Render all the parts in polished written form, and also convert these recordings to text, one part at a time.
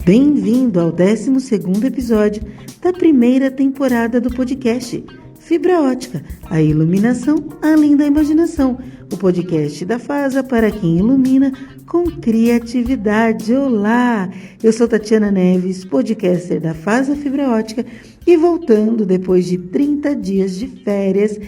Bem-vindo ao 12º episódio da primeira temporada do podcast Fibra Ótica, a iluminação além da imaginação. O podcast da FASA para quem ilumina com criatividade. Olá, eu sou Tatiana Neves, podcaster da FASA Fibra Ótica e voltando depois de 30 dias de férias,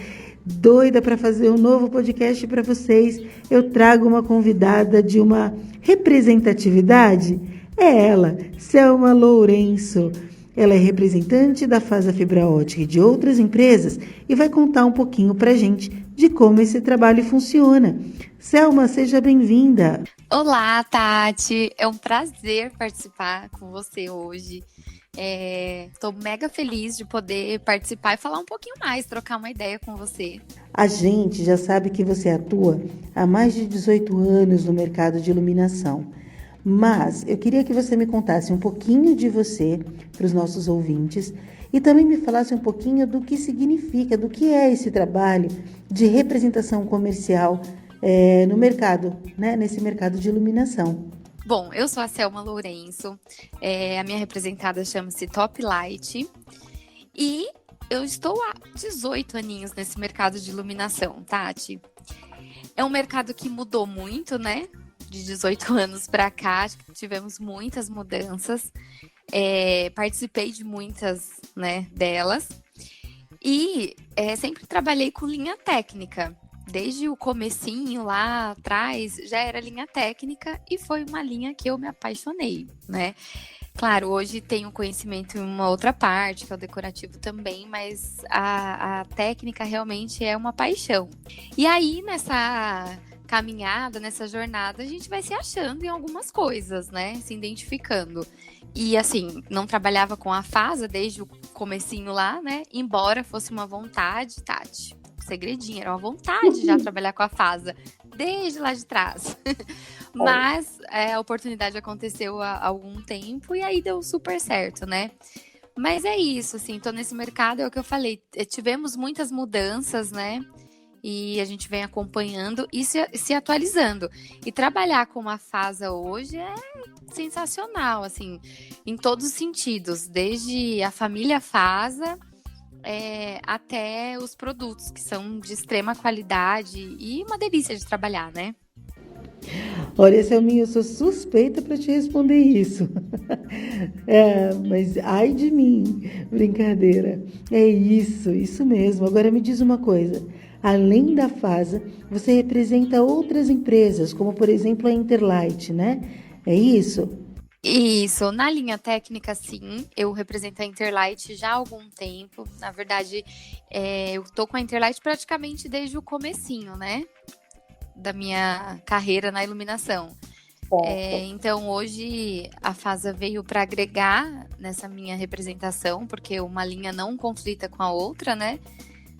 doida para fazer um novo podcast para vocês, eu trago uma convidada de uma representatividade. É ela, Selma Lourenço. Ela é representante da FASA Fibra Ótica e de outras empresas e vai contar um pouquinho para a gente de como esse trabalho funciona. Selma, seja bem-vinda. Olá, Tati. É um prazer participar com você hoje. Estou mega feliz de poder participar e falar um pouquinho mais, trocar uma ideia com você. A gente já sabe que você atua há mais de 18 anos no mercado de iluminação. Mas eu queria que você me contasse um pouquinho de você para os nossos ouvintes e também me falasse um pouquinho do que significa, do que é esse trabalho de representação comercial no mercado, né? Nesse mercado de iluminação. Bom, eu sou a Selma Lourenço, a minha representada chama-se Top Light e eu estou há 18 aninhos nesse mercado de iluminação, Tati. É um mercado que mudou muito, né? De 18 anos para cá, tivemos muitas mudanças, participei de muitas, né, delas e sempre trabalhei com linha técnica. Desde o comecinho lá atrás já era linha técnica e foi uma linha que eu me apaixonei, né? Claro, hoje tenho conhecimento em uma outra parte, que é o decorativo também, mas a técnica realmente é uma paixão. E aí, nessa caminhada, nessa jornada, a gente vai se achando em algumas coisas, né? Se identificando. E assim, não trabalhava com a FASA desde o comecinho lá, né? Embora fosse uma vontade, Tati, segredinho, era uma vontade já trabalhar com a FASA, desde lá de trás. Mas a oportunidade aconteceu há algum tempo e aí deu super certo, né? Mas é isso, assim, tô nesse mercado, é o que eu falei, tivemos muitas mudanças, né? E a gente vem acompanhando e se atualizando. E trabalhar com uma FASA hoje é sensacional, assim, em todos os sentidos. Desde a família FASA até os produtos, que são de extrema qualidade e uma delícia de trabalhar, né? Olha, Selminha, eu sou suspeita para te responder isso. Mas ai de mim, brincadeira. É isso mesmo. Agora me diz uma coisa. Além da FASA, você representa outras empresas, como por exemplo a Interlight, né? É isso? Isso, na linha técnica, sim, eu represento a Interlight já há algum tempo. Na verdade, eu tô com a Interlight praticamente desde o comecinho, né? Da minha carreira na iluminação. Então, hoje a FASA veio para agregar nessa minha representação, porque uma linha não conflita com a outra, né?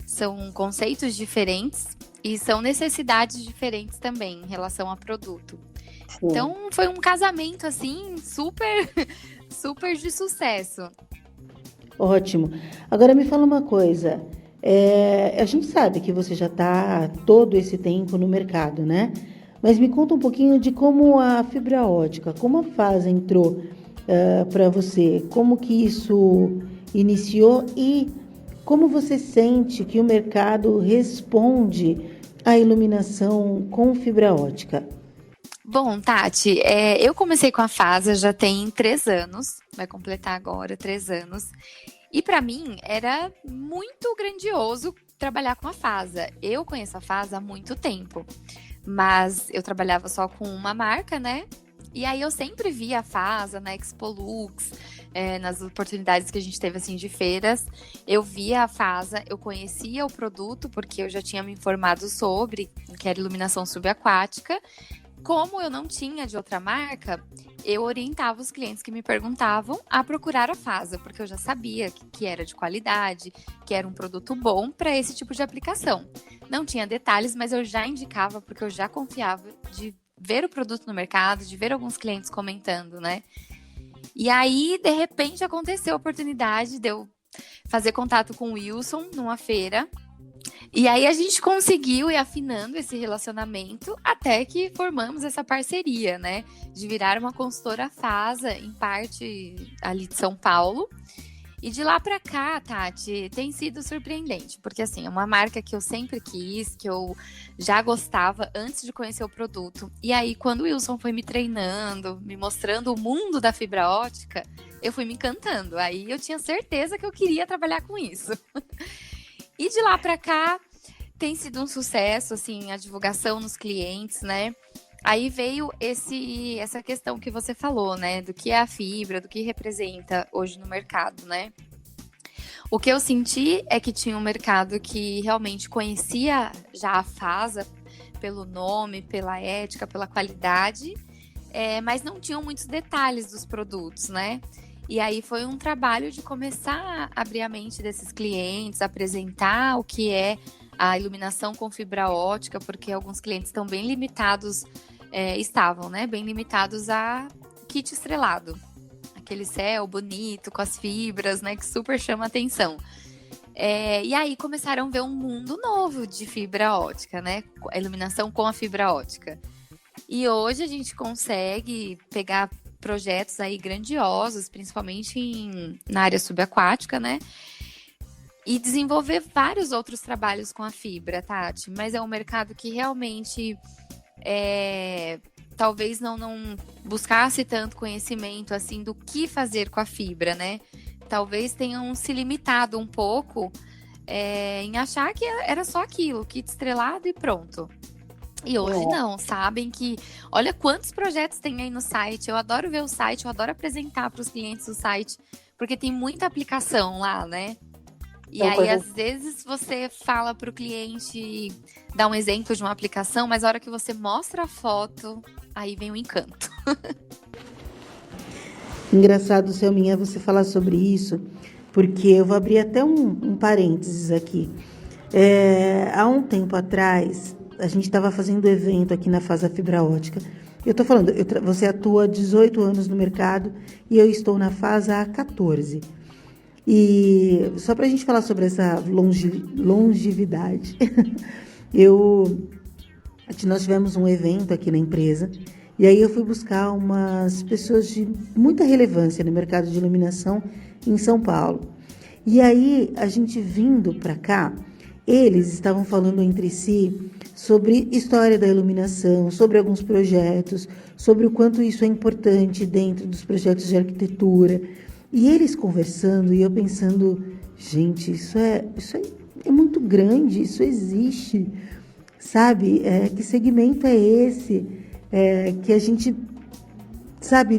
São conceitos diferentes e são necessidades diferentes também em relação a produto. Sim. Então, foi um casamento, assim, super, super de sucesso. Ótimo. Agora me fala uma coisa. A gente sabe que você já está todo esse tempo no mercado, né? Mas me conta um pouquinho de como a fibra ótica, como a FASA entrou para você, como que isso iniciou e como você sente que o mercado responde à iluminação com fibra ótica? Bom, Tati, eu comecei com a FASA já tem 3 anos, vai completar agora 3 anos. E para mim era muito grandioso trabalhar com a FASA. Eu conheço a FASA há muito tempo, mas eu trabalhava só com uma marca, né? E aí eu sempre via a FASA na Expolux, nas oportunidades que a gente teve assim de feiras. Eu via a FASA, eu conhecia o produto, porque eu já tinha me informado sobre, que era iluminação subaquática. Como eu não tinha de outra marca, eu orientava os clientes que me perguntavam a procurar a FASA, porque eu já sabia que era de qualidade, que era um produto bom para esse tipo de aplicação. Não tinha detalhes, mas eu já indicava, porque eu já confiava de ver o produto no mercado, de ver alguns clientes comentando, né? E aí, de repente, aconteceu a oportunidade de eu fazer contato com o Wilson numa feira. E aí a gente conseguiu ir afinando esse relacionamento até que formamos essa parceria, né? De virar uma consultora FASA, em parte ali de São Paulo. E de lá pra cá, Tati, tem sido surpreendente, porque assim, é uma marca que eu sempre quis, que eu já gostava antes de conhecer o produto. E aí, quando o Wilson foi me treinando, me mostrando o mundo da fibra ótica, eu fui me encantando. Aí eu tinha certeza que eu queria trabalhar com isso. E de lá pra cá, tem sido um sucesso, assim, a divulgação nos clientes, né? Aí veio essa questão que você falou, né? Do que é a fibra, do que representa hoje no mercado, né? O que eu senti é que tinha um mercado que realmente conhecia já a FASA pelo nome, pela ética, pela qualidade, mas não tinham muitos detalhes dos produtos, né? E aí foi um trabalho de começar a abrir a mente desses clientes, apresentar o que é a iluminação com fibra ótica, porque alguns clientes estão bem limitados, estavam, né, bem limitados a kit estrelado, aquele céu bonito com as fibras, né, que super chama atenção. E aí começaram a ver um mundo novo de fibra ótica, né, a iluminação com a fibra ótica. E hoje a gente consegue pegar projetos aí grandiosos, principalmente na área subaquática, né, e desenvolver vários outros trabalhos com a fibra, Tati. Mas é um mercado que realmente talvez não buscasse tanto conhecimento assim do que fazer com a fibra, né? Talvez tenham se limitado um pouco em achar que era só aquilo, kit estrelado e pronto. E hoje não, sabem que... Olha quantos projetos tem aí no site. Eu adoro ver o site, eu adoro apresentar para os clientes o site, porque tem muita aplicação lá, né? E aí, às vezes, você fala para o cliente, dá um exemplo de uma aplicação, mas a hora que você mostra a foto, aí vem o encanto. Engraçado, Selminha, você falar sobre isso, porque eu vou abrir até um parênteses aqui. Há um tempo atrás, a gente estava fazendo evento aqui na FASA Fibra Ótica. Eu estou falando, você atua há 18 anos no mercado e eu estou na FASA há 14. E só para a gente falar sobre essa longevidade, nós tivemos um evento aqui na empresa e aí eu fui buscar umas pessoas de muita relevância no mercado de iluminação em São Paulo. E aí, a gente vindo para cá, eles estavam falando entre si sobre história da iluminação, sobre alguns projetos, sobre o quanto isso é importante dentro dos projetos de arquitetura. E eles conversando e eu pensando, gente, isso é muito grande, isso existe, sabe? Que segmento é esse? Que a gente, sabe,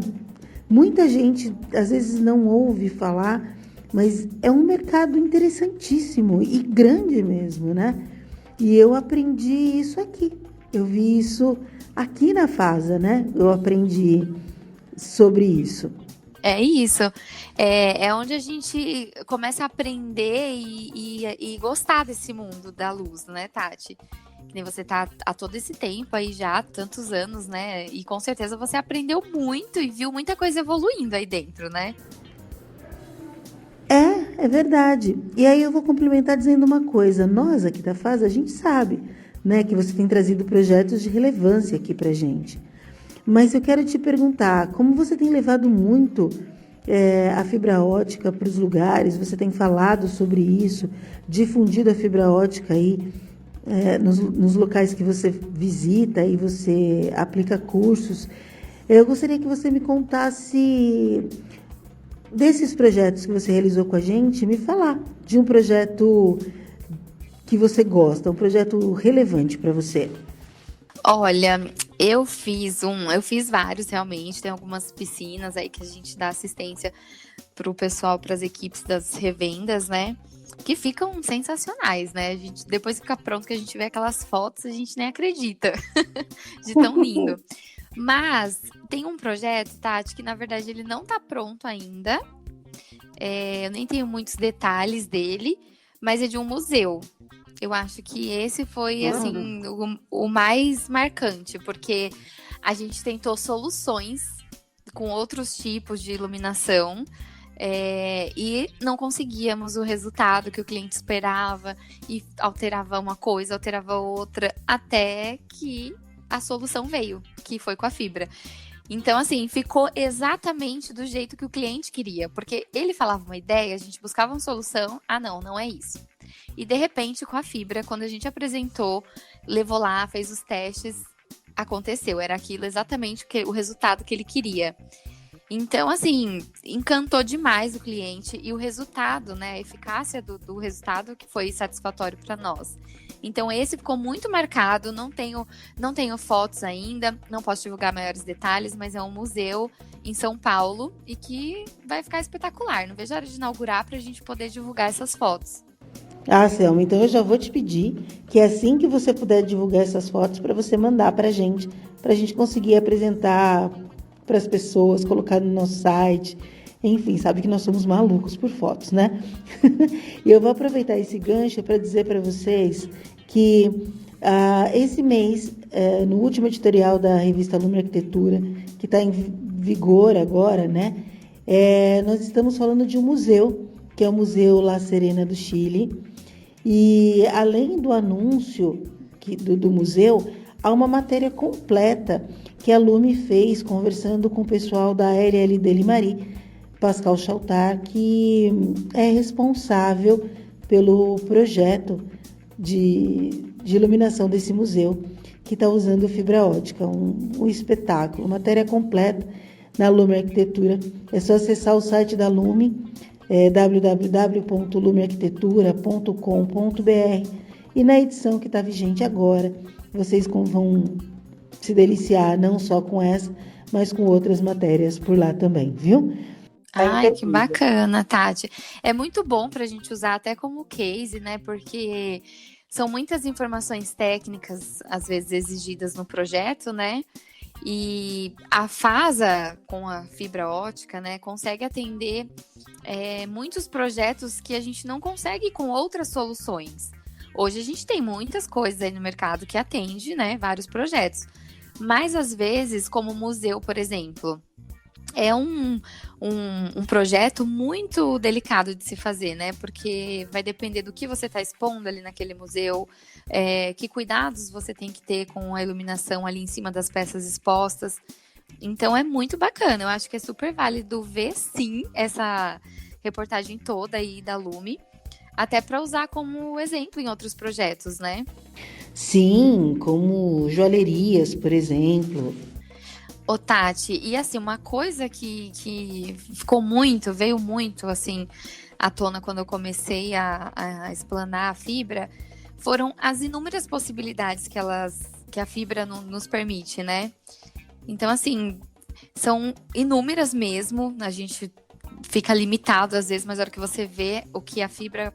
muita gente às vezes não ouve falar, mas é um mercado interessantíssimo e grande mesmo, né? E eu aprendi isso aqui, eu vi isso aqui na FASA, né? Eu aprendi sobre isso. É isso, é onde a gente começa a aprender e gostar desse mundo da luz, né, Tati? Que nem você tá há todo esse tempo aí já, tantos anos, né? E com certeza você aprendeu muito e viu muita coisa evoluindo aí dentro, né? É verdade. E aí eu vou complementar dizendo uma coisa. Nós aqui da FASA, a gente sabe, né, que você tem trazido projetos de relevância aqui pra gente. Mas eu quero te perguntar, como você tem levado muito a fibra ótica para os lugares, você tem falado sobre isso, difundido a fibra ótica aí nos locais que você visita e você aplica cursos. Eu gostaria que você me contasse desses projetos que você realizou com a gente, me falar de um projeto que você gosta, um projeto relevante para você. Olha, eu fiz vários realmente, tem algumas piscinas aí que a gente dá assistência pro pessoal, para as equipes das revendas, né? Que ficam sensacionais, né? A gente, depois que fica pronto, que a gente vê aquelas fotos, a gente nem acredita de tão lindo. Mas tem um projeto, Tati, que na verdade ele não tá pronto ainda. Eu nem tenho muitos detalhes dele, mas é de um museu. Eu acho que esse foi, assim, o mais marcante, porque a gente tentou soluções com outros tipos de iluminação, e não conseguíamos o resultado que o cliente esperava e alterava uma coisa, alterava outra, até que a solução veio, que foi com a fibra. Então, assim, ficou exatamente do jeito que o cliente queria, porque ele falava uma ideia, a gente buscava uma solução, não é isso. E de repente, com a fibra, quando a gente apresentou, levou lá, fez os testes, aconteceu, era aquilo exatamente o resultado que ele queria. Então, assim, encantou demais o cliente e o resultado, né? A eficácia do resultado que foi satisfatório para nós. Então, esse ficou muito marcado. Não tenho fotos ainda, não posso divulgar maiores detalhes, mas é um museu em São Paulo e que vai ficar espetacular. Não vejo a hora de inaugurar para a gente poder divulgar essas fotos. Selma, então eu já vou te pedir que assim que você puder divulgar essas fotos, para você mandar para a gente conseguir apresentar para as pessoas, colocar no nosso site, enfim, sabe que nós somos malucos por fotos, né? E eu vou aproveitar esse gancho para dizer para vocês que esse mês, no último editorial da revista Lume Arquitetura, que está em vigor agora, né? Nós estamos falando de um museu, que é o Museu La Serena do Chile, e além do anúncio do museu, há uma matéria completa que a Lume fez conversando com o pessoal da LLD Limari, Pascal Chaltar, que é responsável pelo projeto de iluminação desse museu, que está usando fibra ótica, um espetáculo, matéria completa na Lume Arquitetura. É só acessar o site da Lume, www.lumearquitetura.com.br, e na edição que está vigente agora, vocês vão se deliciar não só com essa, mas com outras matérias por lá também, viu? Ai, que bacana, Tati. É muito bom para a gente usar até como case, né? Porque são muitas informações técnicas, às vezes, exigidas no projeto, né? E a FASA, com a fibra ótica, né, consegue atender muitos projetos que a gente não consegue com outras soluções. Hoje a gente tem muitas coisas aí no mercado que atende, né, vários projetos. Mas, às vezes, como o museu, por exemplo, é um projeto muito delicado de se fazer, né? Porque vai depender do que você está expondo ali naquele museu, que cuidados você tem que ter com a iluminação ali em cima das peças expostas. Então, é muito bacana. Eu acho que é super válido ver, sim, essa reportagem toda aí da Lume, até para usar como exemplo em outros projetos, né? Sim, como joalherias, por exemplo. Ô, Tati, e assim, uma coisa que veio muito, assim, à tona quando eu comecei a explanar a fibra, foram as inúmeras possibilidades que a fibra nos permite, né? Então, assim, são inúmeras mesmo, a gente fica limitado às vezes, mas na hora que você vê o que a fibra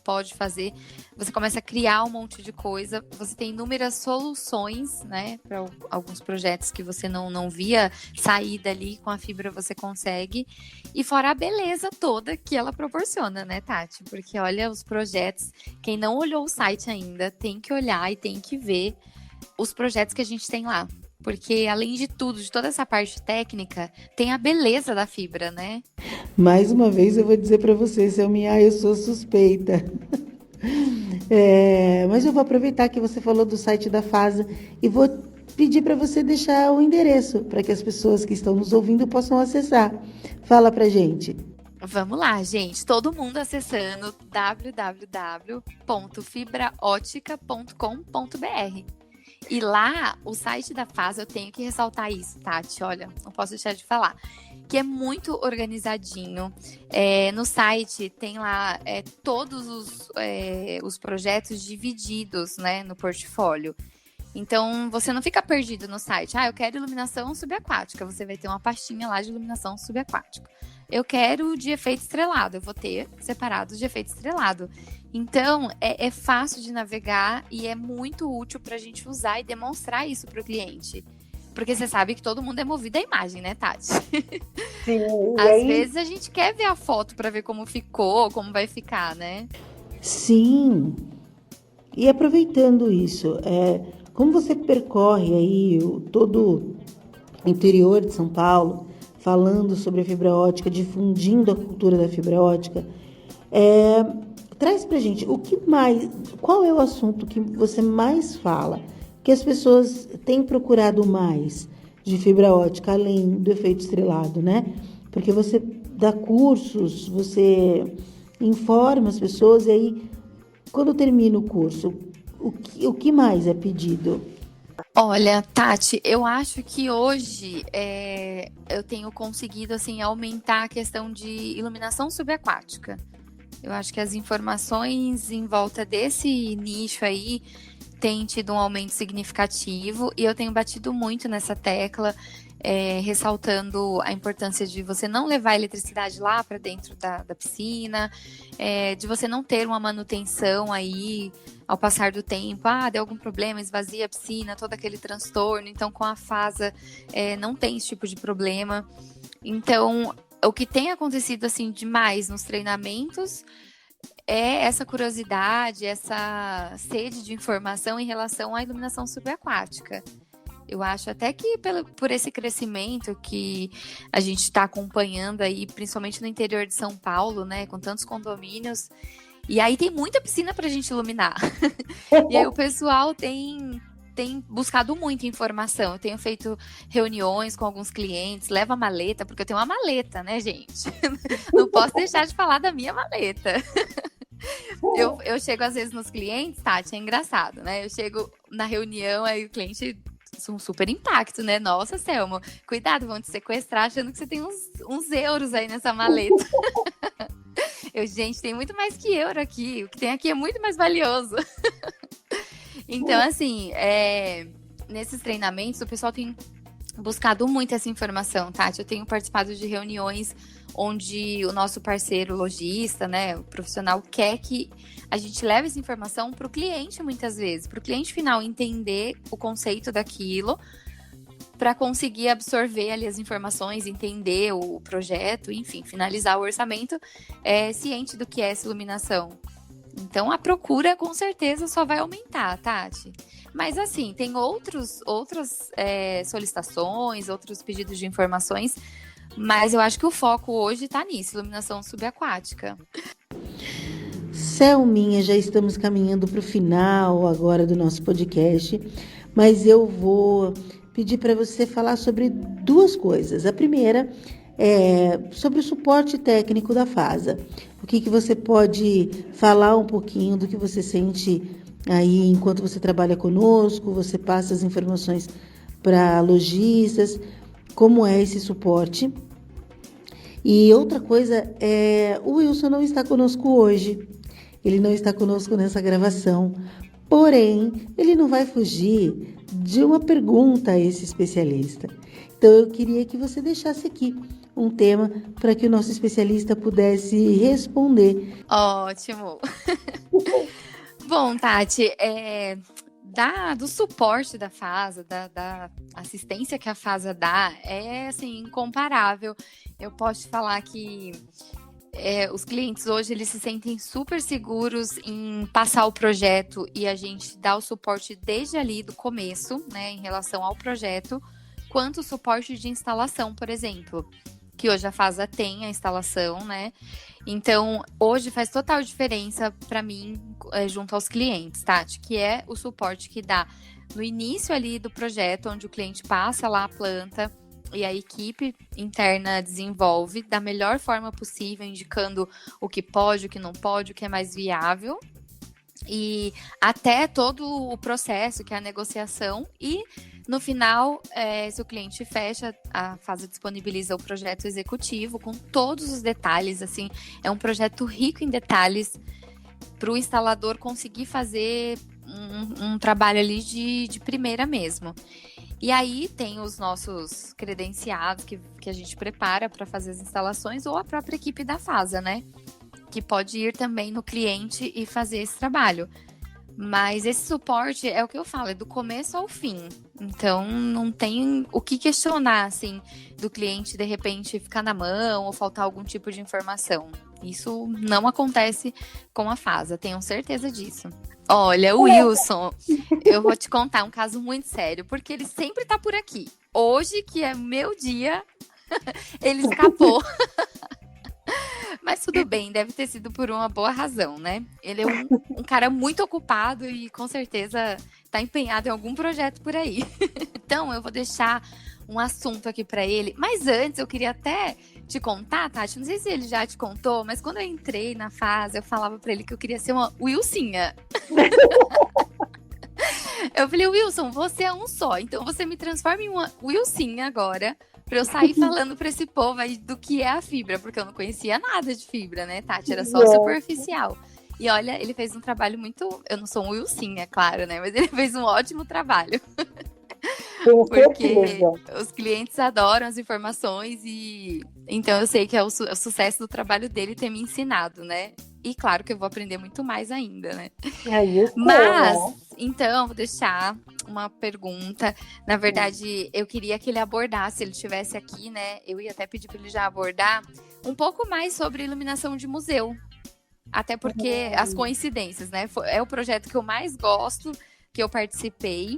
pode fazer, você começa a criar um monte de coisa, você tem inúmeras soluções, né, para alguns projetos que você não via saída ali, com a fibra você consegue, e fora a beleza toda que ela proporciona, né, Tati? Porque olha os projetos, quem não olhou o site ainda, tem que olhar e tem que ver os projetos que a gente tem lá. Porque, além de tudo, de toda essa parte técnica, tem a beleza da fibra, né? Mais uma vez eu vou dizer para você, Selminha, eu sou suspeita. Mas eu vou aproveitar que você falou do site da FASA e vou pedir para você deixar o endereço para que as pessoas que estão nos ouvindo possam acessar. Fala pra gente. Vamos lá, gente. Todo mundo acessando www.fibraótica.com.br. E lá, o site da FASA, eu tenho que ressaltar isso, Tati, olha, não posso deixar de falar, que é muito organizadinho. No site tem lá todos os projetos divididos, né, no portfólio. Então, você não fica perdido no site. Eu quero iluminação subaquática, você vai ter uma pastinha lá de iluminação subaquática. Eu quero de efeito estrelado, eu vou ter separado de efeito estrelado. Então, é fácil de navegar e é muito útil para a gente usar e demonstrar isso para o cliente. Porque você sabe que todo mundo é movido à imagem, né, Tati? Sim. Às vezes a gente quer ver a foto para ver como ficou, como vai ficar, né? Sim. E aproveitando isso, como você percorre aí todo o interior de São Paulo, falando sobre a fibra ótica, difundindo a cultura da fibra ótica. Traz pra gente qual é o assunto que você mais fala, que as pessoas têm procurado mais de fibra ótica, além do efeito estrelado, né? Porque você dá cursos, você informa as pessoas, e aí, quando termina o curso, o que mais é pedido? Olha, Tati, eu acho que hoje eu tenho conseguido assim aumentar a questão de iluminação subaquática. Eu acho que as informações em volta desse nicho aí têm tido um aumento significativo e eu tenho batido muito nessa tecla, ressaltando a importância de você não levar a eletricidade lá para dentro da piscina, de você não ter uma manutenção aí ao passar do tempo. Deu algum problema, esvazia a piscina, todo aquele transtorno. Então, com a FASA, não tem esse tipo de problema. Então, o que tem acontecido assim demais nos treinamentos é essa curiosidade, essa sede de informação em relação à iluminação subaquática. Eu acho até que por esse crescimento que a gente está acompanhando aí, principalmente no interior de São Paulo, né, com tantos condomínios, e aí tem muita piscina para a gente iluminar. E aí o pessoal tem buscado muita informação. Eu tenho feito reuniões com alguns clientes, levo a maleta, porque eu tenho uma maleta, né, gente? Não posso deixar de falar da minha maleta. Eu chego às vezes nos clientes, Tati, é engraçado, né? Eu chego na reunião, aí o cliente... um super impacto, né? Nossa, Selma, cuidado, vão te sequestrar achando que você tem uns euros aí nessa maleta. Gente, tem muito mais que euro aqui. O que tem aqui é muito mais valioso. Então, assim, nesses treinamentos, o pessoal tem buscado muito essa informação, Tati. Eu tenho participado de reuniões onde o nosso parceiro lojista, né, o profissional, quer que a gente leve essa informação para o cliente, muitas vezes, para o cliente final entender o conceito daquilo, para conseguir absorver ali as informações, entender o projeto, enfim, finalizar o orçamento, ciente do que é essa iluminação. Então, a procura, com certeza, só vai aumentar, Tati. Mas, assim, tem outras solicitações, outros pedidos de informações, mas eu acho que o foco hoje está nisso, iluminação subaquática. Selminha, já estamos caminhando para o final agora do nosso podcast, mas eu vou pedir para você falar sobre duas coisas. A primeira é sobre o suporte técnico da FASA. O que você pode falar um pouquinho do que você sente aí enquanto você trabalha conosco, você passa as informações para lojistas, como é esse suporte. E outra coisa o Wilson não está conosco hoje, ele não está conosco nessa gravação, porém, ele não vai fugir de uma pergunta a esse especialista. Então, eu queria que você deixasse aqui um tema para que o nosso especialista pudesse responder. Ótimo! Bom, Tati, do suporte da FASA, da assistência que a FASA dá, é assim, incomparável. Eu posso te falar que os clientes hoje eles se sentem super seguros em passar o projeto e a gente dá o suporte desde ali do começo, né, em relação ao projeto, quanto o suporte de instalação, por exemplo, que hoje a FASA tem a instalação, né? Então, hoje faz total diferença para mim junto aos clientes, Tati, que é o suporte que dá no início ali do projeto, onde o cliente passa lá a planta e a equipe interna desenvolve da melhor forma possível, indicando o que pode, o que não pode, o que é mais viável. E até todo o processo, que é a negociação, e no final, se o cliente fecha, a FASA disponibiliza o projeto executivo com todos os detalhes, assim, é um projeto rico em detalhes para o instalador conseguir fazer um trabalho ali de primeira mesmo. E aí tem os nossos credenciados que a gente prepara para fazer as instalações, ou a própria equipe da FASA, né? Que pode ir também no cliente e fazer esse trabalho. Mas esse suporte é o que eu falo, é do começo ao fim. Então, não tem o que questionar, assim, do cliente, de repente, ficar na mão ou faltar algum tipo de informação. Isso não acontece com a FASA, tenham certeza disso. Olha, o Wilson, eu vou te contar um caso muito sério, porque ele sempre tá por aqui. Hoje, que é meu dia, Ele escapou. Mas tudo bem, deve ter sido por uma boa razão, né? Ele é um cara muito ocupado e com certeza tá empenhado em algum projeto por aí. Então eu vou deixar um assunto aqui para ele. Mas antes eu queria até te contar, Tati, não sei se ele já te contou, mas quando eu entrei na fase, eu falava para ele que eu queria ser uma Wilsinha. Eu falei, Wilson, você é um só, então você me transforma em uma Wilsinha agora, pra eu sair falando pra esse povo aí do que é a fibra, porque eu não conhecia nada de fibra, né, Tati? Era só superficial. E olha, ele fez um trabalho muito... Eu não sou um Wilson, é claro, né? Mas ele fez um ótimo trabalho. Porque os clientes adoram as informações e... Então eu sei que é o sucesso do trabalho dele ter me ensinado, né? E claro que eu vou aprender muito mais ainda, né? Mas, então, vou deixar uma pergunta. Na verdade, eu queria que ele abordasse, se ele estivesse aqui, né? Eu ia até pedir para ele já abordar um pouco mais sobre iluminação de museu. Até porque as coincidências, né? É o projeto que eu mais gosto, que eu participei.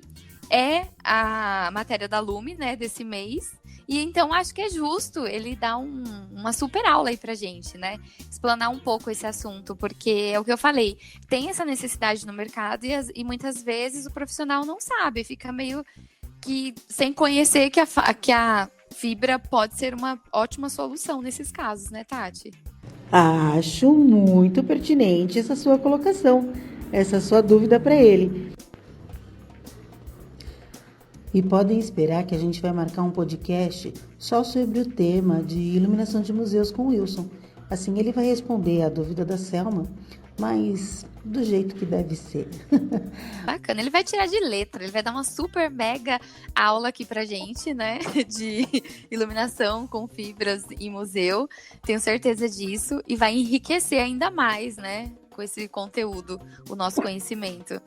É a matéria da Lume, né, desse mês. E então acho que é justo ele dar uma super aula aí pra gente, né? Explanar um pouco esse assunto, porque é o que eu falei, tem essa necessidade no mercado e muitas vezes o profissional não sabe, fica meio que sem conhecer que a fibra pode ser uma ótima solução nesses casos, né, Tati? Acho muito pertinente essa sua colocação, essa sua dúvida para ele. E podem esperar que a gente vai marcar um podcast só sobre o tema de iluminação de museus com o Wilson. Assim ele vai responder a dúvida da Selma, mas do jeito que deve ser. Bacana, ele vai tirar de letra, ele vai dar uma super mega aula aqui pra gente, né, de iluminação com fibras em museu, tenho certeza disso, e vai enriquecer ainda mais, né, com esse conteúdo, o nosso conhecimento.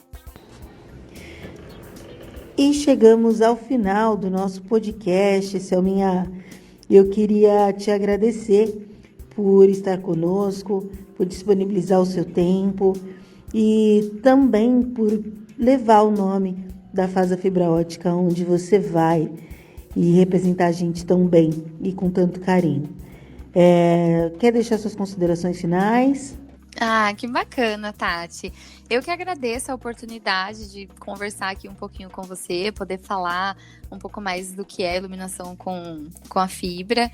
E chegamos ao final do nosso podcast, Selminha. Eu queria te agradecer por estar conosco, por disponibilizar o seu tempo e também por levar o nome da Fasa Fibra Ótica onde você vai e representar a gente tão bem e com tanto carinho. Quer deixar suas considerações finais? Ah, que bacana, Tati. Eu que agradeço a oportunidade de conversar aqui um pouquinho com você, poder falar um pouco mais do que é iluminação com a fibra.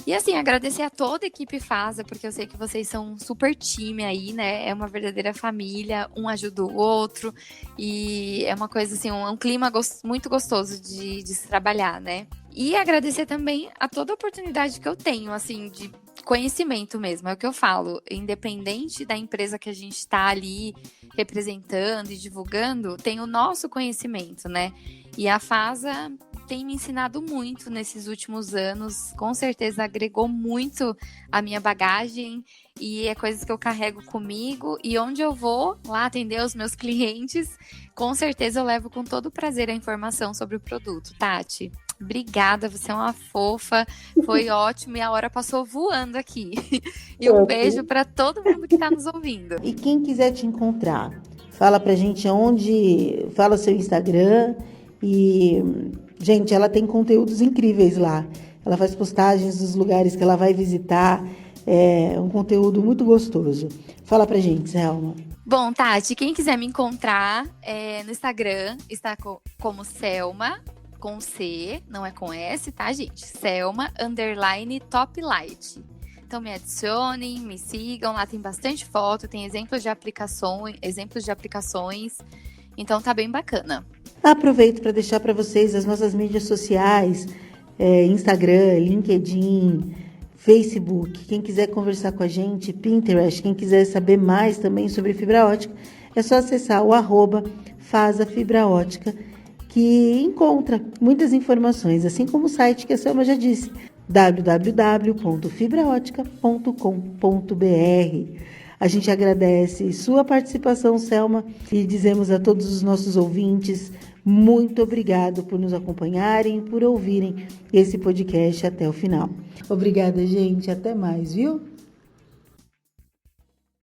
E assim, agradecer a toda a equipe FASA, porque eu sei que vocês são um super time aí, né? É uma verdadeira família, um ajuda o outro. E é uma coisa assim, um clima muito gostoso de se trabalhar, né? E agradecer também a toda a oportunidade que eu tenho, assim, de conhecimento mesmo, é o que eu falo. Independente da empresa que a gente está ali representando e divulgando, tem o nosso conhecimento, né? E a FASA tem me ensinado muito nesses últimos anos, com certeza agregou muito a minha bagagem e é coisas que eu carrego comigo e onde eu vou lá atender os meus clientes, com certeza eu levo com todo prazer a informação sobre o produto, Tati. Obrigada, você é uma fofa, foi ótimo e a hora passou voando aqui. E um beijo para todo mundo que está nos ouvindo. E quem quiser te encontrar, fala pra gente fala o seu Instagram e, gente, ela tem conteúdos incríveis lá. Ela faz postagens dos lugares que ela vai visitar, é um conteúdo muito gostoso. Fala pra gente, Selma. Bom, Tati, quem quiser me encontrar no Instagram, está como Selma, com C, não é com S, tá, gente? Selma, _Toplight. Então me adicionem, me sigam, lá tem bastante foto, tem exemplos de aplicações, então tá bem bacana. Aproveito para deixar para vocês as nossas mídias sociais, Instagram, LinkedIn, Facebook. Quem quiser conversar com a gente, Pinterest, quem quiser saber mais também sobre fibra ótica, é só acessar o @FasaFibraótica, que encontra muitas informações, assim como o site que a Selma já disse, www.fibraótica.com.br. A gente agradece sua participação, Selma, e dizemos a todos os nossos ouvintes, muito obrigado por nos acompanharem, por ouvirem esse podcast até o final. Obrigada, gente. Até mais, viu?